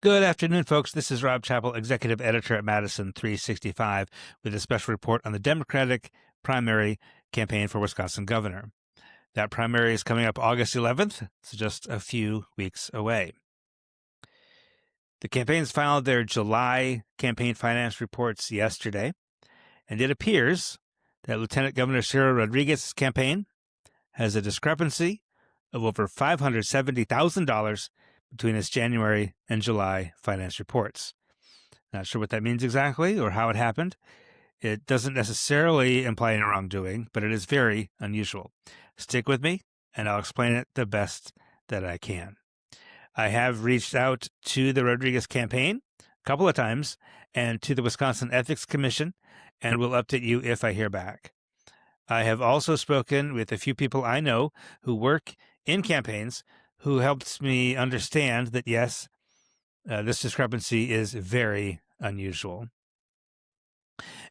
Good afternoon, folks. This is Rob Chappell, executive editor at Madison 365, with a special report on the Democratic primary campaign for Wisconsin governor. That primary is coming up August 11th, so just a few weeks away. The campaigns filed their July campaign finance reports yesterday, and it appears that Lieutenant Governor Sara Rodriguez's campaign has a discrepancy of over $570,000 between its January and July finance reports. Not sure what that means exactly or how it happened. It doesn't necessarily imply any wrongdoing, but it is very unusual. Stick with me, and I'll explain it the best that I can. I have reached out to the Rodriguez campaign a couple of times and to the Wisconsin Ethics Commission, and will update you if I hear back. I have also spoken with a few people I know who work in campaigns who helped me understand that, yes, this discrepancy is very unusual.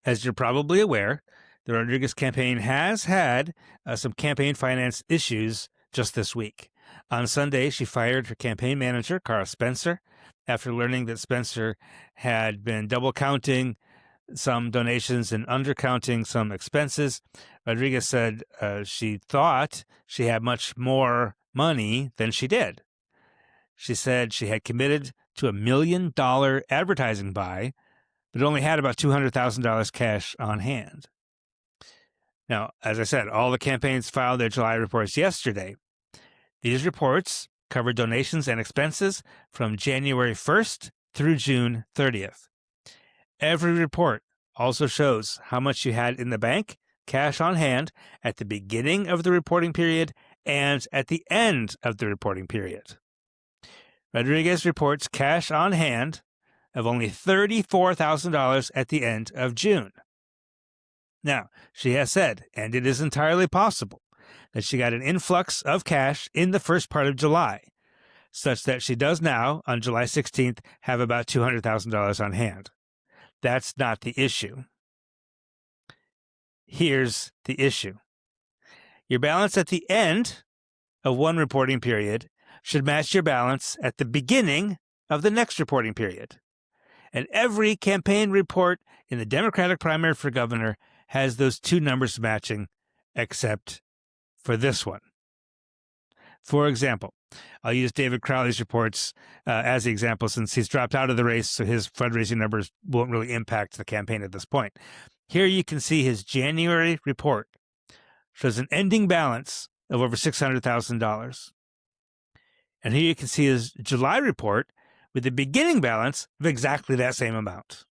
As you're probably aware, the Rodriguez campaign has had some campaign finance issues just this week. On Sunday, she fired her campaign manager, Cara Spencer, after learning that Spencer had been double counting some donations and undercounting some expenses. Rodriguez said she thought she had much more money than she did. She said she had committed to $1 million advertising buy, but only had about $200,000 cash on hand. Now, as I said, all the campaigns filed their July reports yesterday. These reports cover donations and expenses from January 1st through June 30th. Every report also shows how much you had in the bank, cash on hand, at the beginning of the reporting period and at the end of the reporting period. Rodriguez reports cash on hand of only $34,000 at the end of June. Now, she has said, and it is entirely possible, that she got an influx of cash in the first part of July, such that she does now, on July 16th, have about $200,000 on hand. That's not the issue. Here's the issue. Your balance at the end of one reporting period should match your balance at the beginning of the next reporting period. And every campaign report in the Democratic primary for governor has those two numbers matching, except for this one. For example, I'll use David Crowley's reports as the example since he's dropped out of the race, so his fundraising numbers won't really impact the campaign at this point. Here you can see his January report shows an ending balance of over $600,000. And here you can see his July report with a beginning balance of exactly that same amount.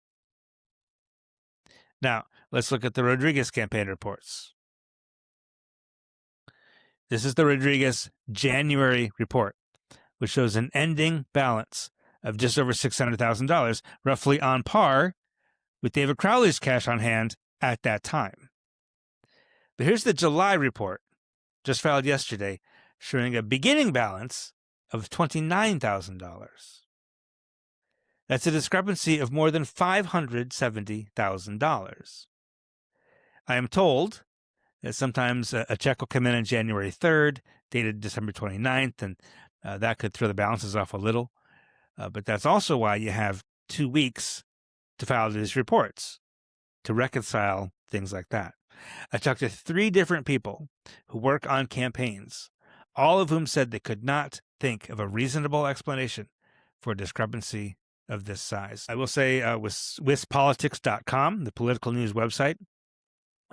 Now, let's look at the Rodriguez campaign reports. This is the Rodriguez January report, which shows an ending balance of just over $600,000, roughly on par with David Crowley's cash on hand at that time. But here's the July report, just filed yesterday, showing a beginning balance of $29,000. That's a discrepancy of more than $570,000. I am told that sometimes a check will come in on January 3rd, dated December 29th, and that could throw the balances off a little. But that's also why you have 2 weeks to file these reports, to reconcile things like that. I talked to 3 different people who work on campaigns, all of whom said they could not think of a reasonable explanation for a discrepancy of this size. I will say WisPolitics.com, the political news website,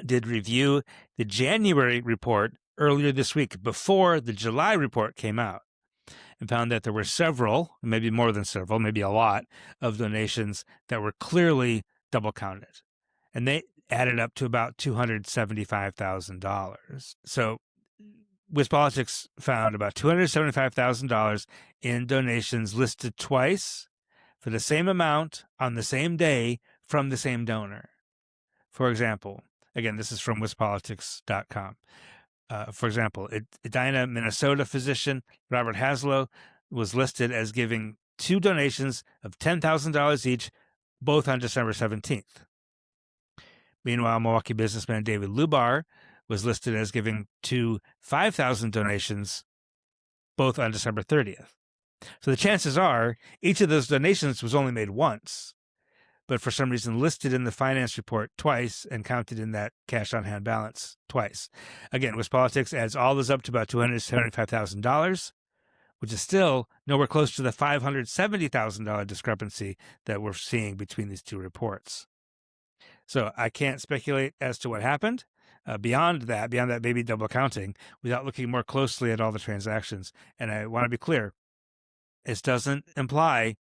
did review the January report earlier this week before the July report came out, and found that there were several, maybe more than several, maybe a lot of donations that were clearly double counted. And they added up to about $275,000. So WisPolitics found about $275,000 in donations listed twice for the same amount on the same day from the same donor. For example, again, this is from WisPolitics.com. For example, Edina, Minnesota physician Robert Haslow was listed as giving 2 donations of $10,000 each, both on December 17th. Meanwhile, Milwaukee businessman David Lubar was listed as giving 2 $5,000 donations, both on December 30th. So the chances are each of those donations was only made once, but for some reason listed in the finance report twice and counted in that cash on hand balance twice. Again, WisPolitics adds all this up to about $275,000, which is still nowhere close to the $570,000 discrepancy that we're seeing between these two reports. So I can't speculate as to what happened. Beyond that maybe double counting, without looking more closely at all the transactions. And I want to be clear, this doesn't imply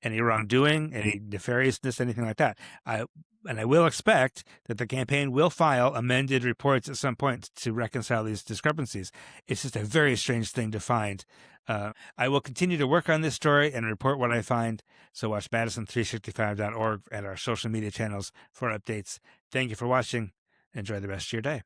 any wrongdoing, any nefariousness, anything like that. I will expect that the campaign will file amended reports at some point to reconcile these discrepancies. It's just a very strange thing to find. I will continue to work on this story and report what I find. So watch Madison365.org and our social media channels for updates. Thank you for watching. Enjoy the rest of your day.